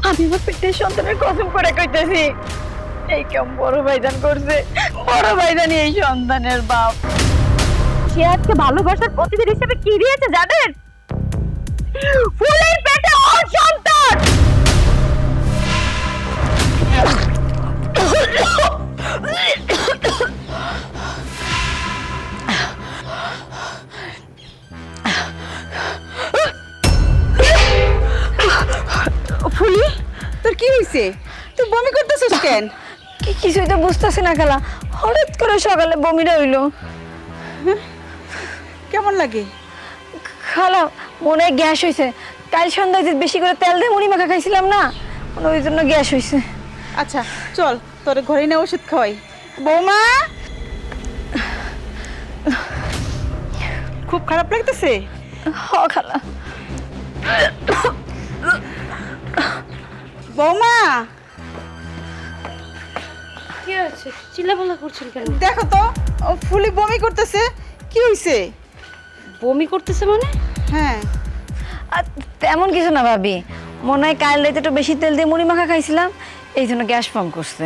আমি আমার পেটের সন্তানের কসম করে কইতেছি এই কাম বড় ভাইজান করছে। বড় ভাইজানই এই সন্তানের বাপ। সে আজকে ভালোবাসার প্রতিদিন হিসেবে কি দিয়েছে জানেন? ফুলের পেটে ওর সন্তান। ফুলি, তোর কি হয়েছে? তুই বমি করতেছিস কেন? কিছুই তো বুঝতেছি না খালা, হঠাৎ করে সকালে বমিটা হইলো। কেমন লাগে খালা? মনে হয় গ্যাস হয়েছে। কাল সন্ধ্যায় বেশি করে তেল দিয়ে মুড়ি মাখা খাইছিলাম না, ওই জন্য গ্যাস হয়েছে। আচ্ছা চল, তোর ঘরে না ওষুধ খাওয়াই। বৌমা, খুব খারাপ লাগতেছে? হ খালা। বৌমা, কি হয়েছে? চিল্লাপাল্লা করছেন কেন? দেখো তো ফুলি বমি করতেছে। কি হয়েছে? বমি করতেছে মানে? হ্যাঁ। তেমন কিছু না ভাবি, মনে হয় কাল রাতে একটু বেশি তেল দিয়ে মুড়ি মাখা খাইছিলাম, এই জন্য গ্যাস ফর্ম করছে।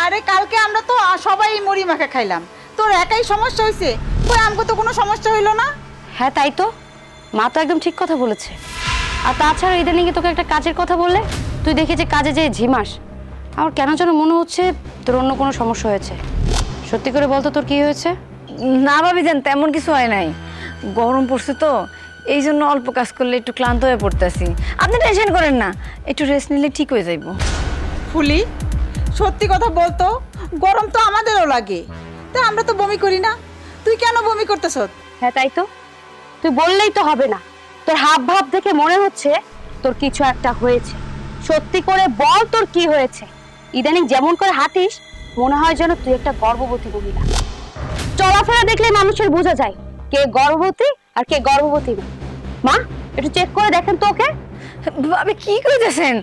আরে কালকে আমরা তো সবাই মুড়ি মাখা খাইলাম, তোর একাই সমস্যা হয়েছে? কই আমগো তো কোনো সমস্যা হইলো না। হ্যাঁ তাই তো, মা তো একদম ঠিক কথা বলেছে। আর তাছাড়া ইদানিং তোকে একটা কাজের কথা বললে তুই দেখি যে কাজে যে ঝিমাস, আমার কেন যেন মনে হচ্ছে তোর অন্য কোনো সমস্যা হয়েছে। সত্যি করে বলতো তোর কি হয়েছে? না ভাবি জান, তেমন কিছু হয় নাই। গরম পড়ছে তো, এই জন্য অল্প কাজ করলে একটু ক্লান্ত হয়ে পড়তেছি। আপনি টেনশন করেন না, একটু রেস্ট নিলে ঠিক হয়ে যাইব। ফুলি, সত্যি কথা বলতো, গরম তো আমাদেরও লাগে, তা আমরা তো বমি করি না, তুই কেন বমি করতেছ? হ্যাঁ তাই তো, তুই বললেই তো হবে না, তোর হাব ভাব দেখে মনে হচ্ছে তোর কিছু একটা হয়েছে। সত্যি করে বল তোর কি হয়েছে? ইদানিং যেমন করে হাঁটিস মনে হয় যেন তুই একটা গর্ভবতী মহিলা। চলাফেরা দেখলে মানুষের বোঝা যায় কে গর্ভবতী আর কে গর্ভবতী না। মা, একটু চেক করে দেখেন তো ওকে। ভাবি কি কইতেছেন?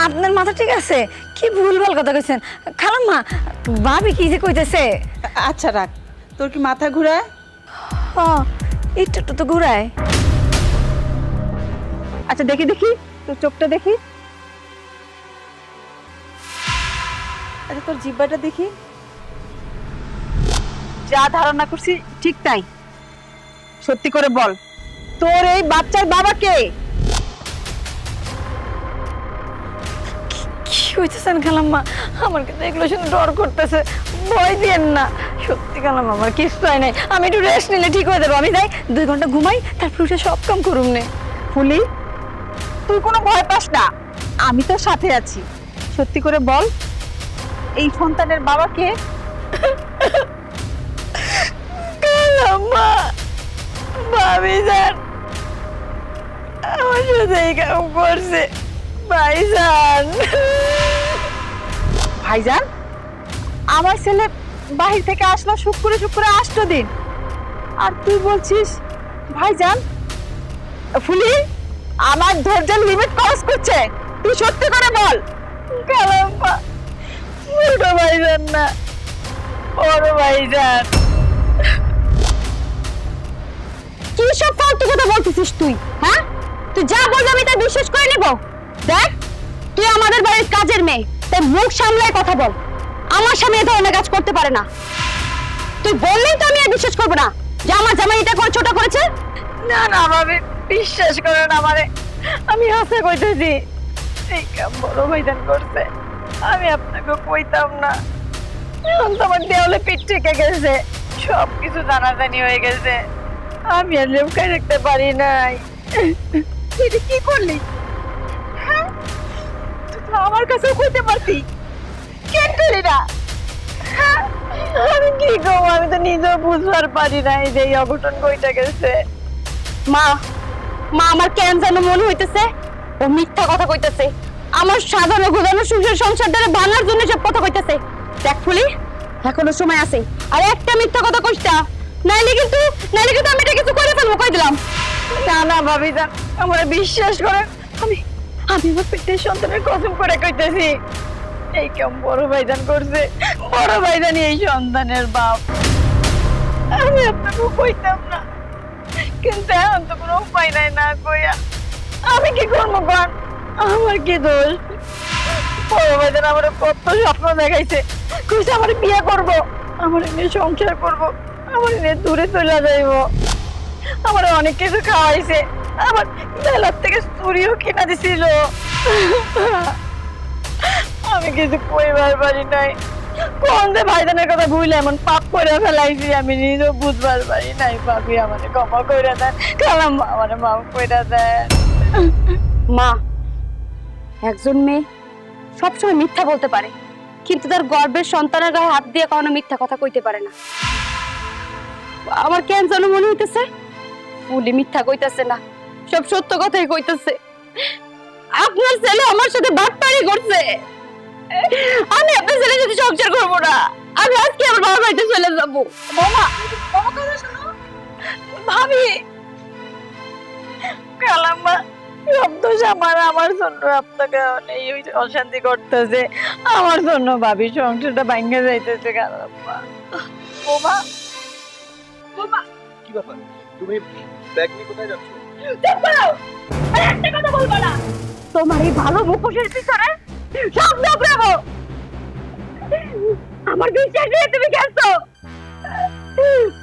আপনার মাথা ঠিক আছে? কি ভুলভাল কথা কইছেন খালাম্মা। ভাবি কি যে কইতেছে? আচ্ছা রাখ, তোর কি মাথা ঘুরায়? হ্যাঁ, একটু তো ঘুরায়। আচ্ছা দেখি দেখি, তোর চোখটা দেখি। আচ্ছা তোর জিহ্বাটা দেখি। যা ধারণা করছি ঠিক তাই। সত্যি করে বল, তোর এই বাচ্চার বাবা কে? কি হইতেছেন খালাম্মা? আমার কিন্তু এগুলো শুনে ডর করতেছে, ভয় দিয়েন না। সত্যি খালাম্মা, আমার কিছু হয় নাই, আমি একটু রেস্ট নিলে ঠিক হয়ে যাবো। আমি যাই 2 ঘন্টা ঘুমাই, তারপর উঠে সব কাম করুম নে। ফুলি, তুই কোনো ভয় পাস না, আমি তোর সাথে আছি। সত্যি করে বল, এই সন্তানের বাবা কে? খালাম্মা, ভাবি যান আমার সাথে এই কাম করছে। ভাইজান, ভাইজান? আমার ছেলে বাহির থেকে আসলো শুক্রে 8 দিন, আর তুই বলছিস ভাইজান? ফুলি, আমার ধৈর্যের লিমিট ক্রস করছে, তুই সত্যি করে বল। খালাম্মা, ছোট ভাইজান না, বড় ভাইজান। কি সব ফালতু কথা বলতেছিস তুই? হ্যাঁ, তুই যা বলবি আমি তা বিশ্বাস করে নেব? দেখ, তুই আমাদের বাড়ির কাজের মেয়ে, তাই মুখ সামলায় কথা বল। আমার সামনে এ ধরনের কাজ করতে পারে না। তুই বললেই তো আমি আর বিশ্বাস করবো না যে আমার জামাই এটা করে ছোট করেছে। না না ভাবি, বিশ্বাস করেন আমারে, আমি হাসা কইতেছি। এই কাম বড় ভাইজান করছে, আমি আপনাকে কইতাম না। এখন তো আমার দেওয়ালে পিঠ থেকে গেছে, সবকিছু জানাজানি হয়ে গেছে, আমি আর লুকায় রাখতে পারি নাই। তুই কি করলি? হ্যাঁ, তুই তো আমার কাছেও কইতে পারতি, কেন করলি না? হ্যাঁ, আমি কি করবো? আমি তো নিজেও বুঝবার পারি নাই যে এই অঘটন কইটা গেছে। মা, মা আমার কেন যেন মনে হইতেছে ও মিথ্যা কথা কইতেছে। আমার সাধারণ গোদানো সংসার দ্বারা ভাঙার জন্য সব কথা কইতেছে। দেখ ফুলি, এখনো সময় আছে, আর একটা মিথ্যা কথা কইস না, নাইলে কিন্তু আমি এটা কিছু করে ফেলবো, কই দিলাম। না না ভাবি যান, আমার বিশ্বাস করেন, আমি আমার পেটের সন্তানের কসম করে কইতেছি এই কাম বড় ভাইজান করছে। বড় ভাইজানই এই সন্তানের বাপ। আমি আপনাকে কইতাম না, কিন্তু এখন তো কোনো উপায় নাই না কইয়া। আমি কি করবো কোন? আমার কি দোষ? বড় ভাইজান আমার কত স্বপ্ন দেখাইছে, কইছে আমার বিয়ে করব, আমার নিয়ে সংসার করব, আমার নিয়ে দূরে চলে যাইব, আমার অনেক কিছু খাওয়াইছে, আমার মেলার থেকে চুরিও কিনা দিছিল। আমি কিছু কইবার পারি নাই, কোন যে ভাইজানের কথা ভুলে এমন পাপ করে ফেলাইছি আমি নিজেও বুঝবার পারি নাই। ভাবি আমাকে ক্ষমা কইরা দেন, কালাম আমার মাফ কইরা দেন। মা, একজন মেয়ে সবসময় মিথ্যা বলতে পারে, কিন্তু তার গর্ভের সন্তানের গায়ে হাত দিয়ে কখনো মিথ্যা কথা কইতে পারে না। আমার কেন যেন মনে হইতেছে ফুলি মিথ্যা কইতাছে না, সব সত্য কথাই কইতাছে। আপনার ছেলে আমার সাথে বাটপারি করছে। আমি আপনার ছেলের সাথে সংসার করবো না, আমি আজকে আমার বাবার বাড়িতে চলে যাবো। মামা, মামা কথা শোনো। ভাবি, কালাম্মা সব দোষ আমার, আমার জন্য আপনাকে অনেক অশান্তি করতেছে, আমার জন্য ভাবি সংসারটা ভাঙ্গে যাইতেছে। কালাম্মা, বোমা, বোমা, কি ব্যাপার? তুমি ব্যাগ নিয়ে কোথায় যাচ্ছ? চুপ করো, আর একটা কথা বলবা না। তোমার এই ভালো মুখোশের পিছনে সব লোক রাখো। আমার বিশ্বাস নিয়ে তুমি গেছো,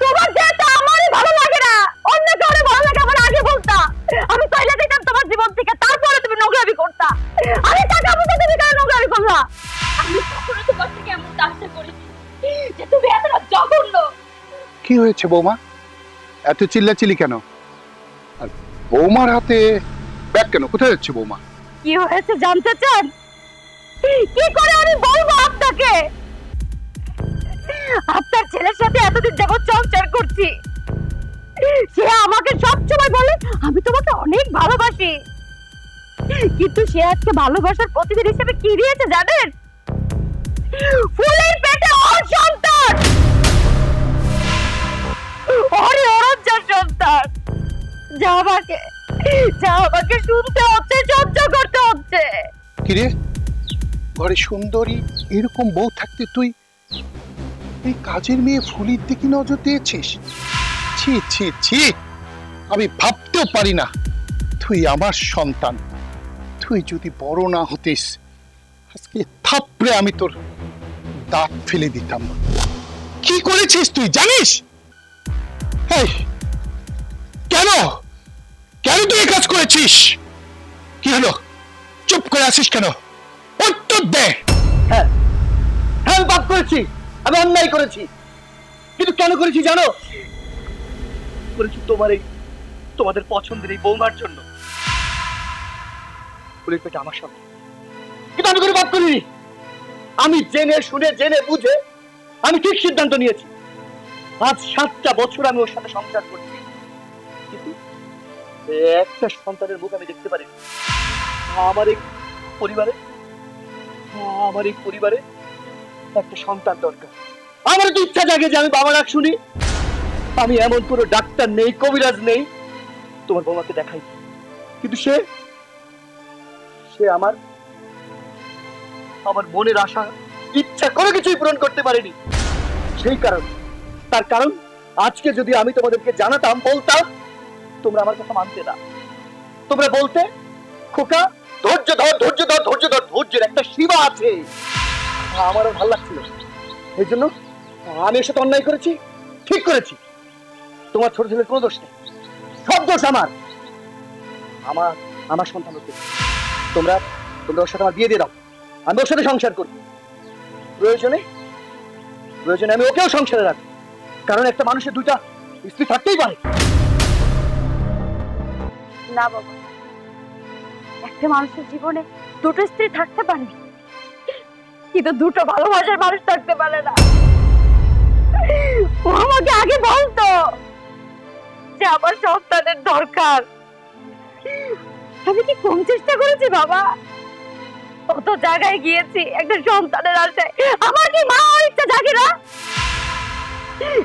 তোমার যেটা আমারই ভালো লাগে না, অন্য কারো ভালো লাগে আমার আগে বলতা, আমি চলে যেতাম তোমার জীবন থেকে, তারপরে তুমি নোংরামি করতা। আমি টাকা বুঝে তুমি কেন নোংরামি করলা? আমি কখনো তোমার থেকে এমন আশা করিনি যে তুমি এতটা জঘন্য। কি হয়েছে বৌমা, এত চিল্লাচিল্লি কেন? আর বৌমার হাতে ব্যাগ কেন? কোথায় যাচ্ছে বৌমা? কি হয়েছে জানতে চান? কি করে আমি বলবো আপনাকে? আপনার ছেলের সাথে এতদিন যাবত সংসার করছি, সে আমাকে সবসময় বলে আমি তোমাকে অনেক ভালোবাসি, কিন্তু সে আজকে ভালোবাসার প্রতিদিন হিসেবে কি দিয়েছে জানেন? ফুলের পেটে ওর সন্তান, ওরই অরজ্জার সন্তান, যা আমাকে শুনতে হচ্ছে, সহ্য করতে হচ্ছে। কিরে, ঘরে সুন্দরী এরকম বউ থাকতে তুই এই কাজের মেয়ে ফুলির দিকে নজর দিয়েছিস? ছি ছি ছি, আমি ভাবতেও পারি না তুই আমার সন্তান। তুই যদি বড় না হতিস আজকে থাপড়ে আমি তোর দাঁত ফেলে দিতাম। কি করেছিস তুই জানিস? এই, কেন কেন তুই এই কাজ করেছিস? কি হলো, চুপ করে আছিস কেন? উত্তর দে। হ্যাঁ হ্যাঁ, আমি পাপ করেছি, আমি অন্যায় করেছি, কিন্তু কেন করেছি জানো? করেছি তোমাদের পছন্দের এই বৌমার জন্য। ফুলের পেটে আমার সামনে, কিন্তু আমি কোনো পাপ করিনি। আমি জেনে শুনে জেনে বুঝে আমি ঠিক সিদ্ধান্ত নিয়েছি। আজ 7টা বছর আমি ওর সাথে সংসার করছি, কিন্তু একটা সন্তানের মুখ আমি দেখতে পারি। আমার এই পরিবারে একটা সন্তান দরকার। আমার তো ইচ্ছা জাগে যে আমি বাবা ডাক শুনি। আমি এমন কোনো ডাক্তার নেই, কবিরাজ নেই তোমার বৌমাকে দেখাই, কিন্তু সে আমার মনের আশা, ইচ্ছা কোনো কিছুই পূরণ করতে পারেনি। তার কারণ আজকে যদি আমি তোমাদেরকে জানাতাম, বলতাম, তোমরা আমার কথা মানতে না। তোমরা বলতে, খোকা ধৈর্য ধর, ধৈর্য ধর, ধৈর্য ধর, ধৈর্যের একটা সীমা আছে। আমারও ভালো লাগছিল, এই জন্য আমি এর সাথে অন্যায় করেছি, ঠিক করেছি। তোমার ছোট ছেলের কোনো দোষ নেই, সব দোষ আমার সন্তান হচ্ছে। তোমরা ওর সাথে আমার বিয়ে দিয়ে দাও, আমি ওর সাথে সংসার করব। প্রয়োজনে আমি ওকেও সংসারে রাখবো, কারণ একটা মানুষের 2টা স্ত্রী থাকতেই পারে। না বাবা, একটা মানুষের জীবনে 2টো স্ত্রী থাকতে পারে, কিন্তু 2টো ভালোবাসার মানুষ থাকতে পারে না। ও আমাকে আগে বলতো যে আমার সন্তানের দরকার। আমি কি কম চেষ্টা করেছি বাবা? কত জায়গায় গিয়েছি একটা সন্তানের আশায়, আমার কি মা হওয়ার ইচ্ছা জাগে না?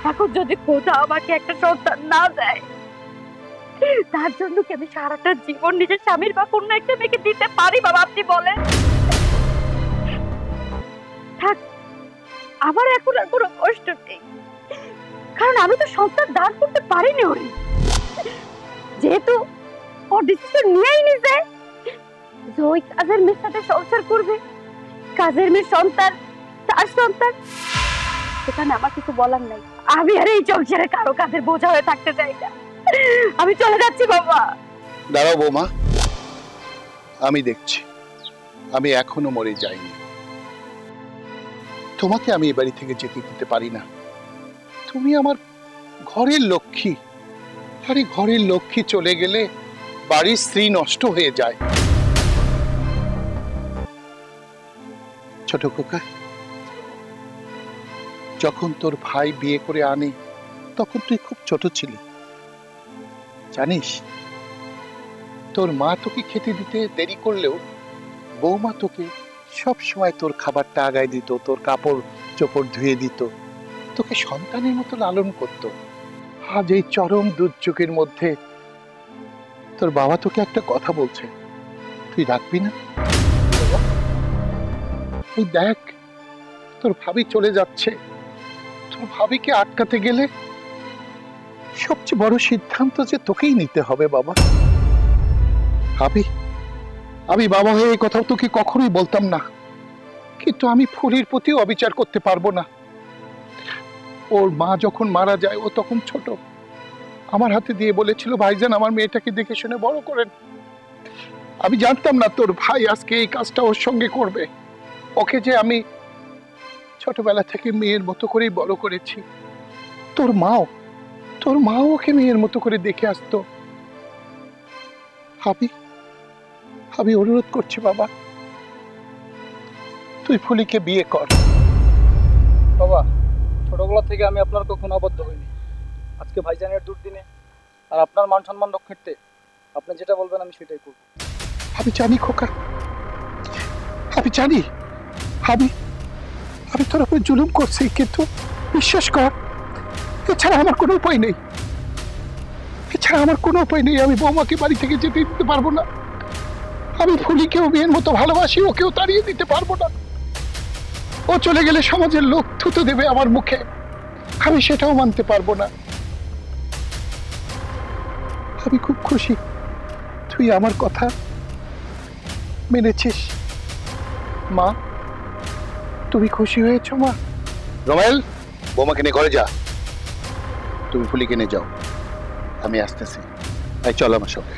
এখন যদি কোথাও আমাকে একটা সন্তান না দেয়, তার জন্য কি আমি সারাটা জীবন নিজের স্বামীর বা অন্য একটা মেয়েকে দিতে পারি বাবা? আপনি বলেন। থাক, আমার এখন আর কোনো কষ্ট নেই, কারণ আমি তো সন্তান দান করতে পারিনি ওরে। যেহেতু ও ডিসিশন নিয়েই নিছে, যে ওই কাজের মেয়ের সাথে সংসার করবে, কাজের মেয়ের সন্তান, তার সন্তান, সেখানে আমার কিছু বলার নাই। আমি আর এই সংসারে কারো কাজের বোঝা হয়ে থাকতে চাই না। আমি চলে যাচ্ছি বাবা। দাঁড়াও বৌমা, আমি দেখছি, আমি এখনো মরে যাইনি। তোমাকে আমি এ বাড়ি থেকে যেতে দিতে পারি না। তুমি আমার ঘরের লক্ষ্মী, আরে ঘরের লক্ষ্মী চলে গেলে বাড়ির স্ত্রী নষ্ট হয়ে যায়। ছোট খোকা, যখন তোর ভাই বিয়ে করে আনে তখন তুই খুব ছোট ছিলি, জানিস? তোর মা তোকে খেতে দিতে দেরি করলেও বৌমা তোকে সব সময় তোর খাবারটা আগায় দিত, তোর কাপড় চোপড় ধুয়ে দিত, তোকে সন্তানের মতো লালন করত। আজ এই চরম দুর্যোগের মধ্যে তোর বাবা তোকে একটা কথা বলছে, তুই রাখবি না? এই দেখ, তোর ভাবি চলে যাচ্ছে। তোর ভাবিকে আটকাতে গেলে সবচেয়ে বড় সিদ্ধান্ত যে তোকেই নিতে হবে বাবা। আমি বাবা হয়ে এই কথা তোকে কখনোই বলতাম না, কিন্তু আমি ফুলির প্রতিও অবিচার করতে পারবো না। ওর মা যখন মারা যায় ও তখন ছোট, আমার হাতে দিয়ে বলেছিল, ভাইজান আমার মেয়েটাকে দেখে শুনে বড় করেন। আমি জানতাম না তোর ভাই আজকে এই কাজটা ওর সঙ্গে করবে। ওকে যে আমি ছোটবেলা থেকে মেয়ের মতো করেই বড় করেছি। তোর মাও ওকে মেয়ের মতো করে দেখে আসতো। আমি অনুরোধ করছি বাবা, তুই ফুলিকে বিয়ে কর। বাবা, ছোটবেলা থেকে আমি আপনার কখনো আবদ্ধ হইনি। আজকে ভাইজানের দুর্দিনে আর আপনার মান সম্মান রক্ষার্থে আপনি যেটা বলবেন আমি সেটাই করব। আমি জানি খোকা, আমি জানি আমি তোর উপরে জুলুম করছি, কিন্তু বিশ্বাস কর, এছাড়া আমার কোনো উপায় নেই। আমি বৌমাকে বাড়ি থেকে যেতে দিতে পারবো না। আমি ফুলিকেও মেয়ের মতো ভালোবাসি, ওকেও তাড়িয়ে দিতে পারবো না। ও চলে গেলে সমাজের লোক থুতো দেবে আমার মুখে, আমি সেটাও মানতে পারবো না। আমি খুব খুশি তুই আমার কথা মেনেছিস। মা, তুমি খুশি হয়েছো মা? রমেল, বৌমাকে নিয়ে ঘরে যা, তুমি ফুলিকে নিয়ে যাও, আমি আসতেছি। চল আমার সঙ্গে।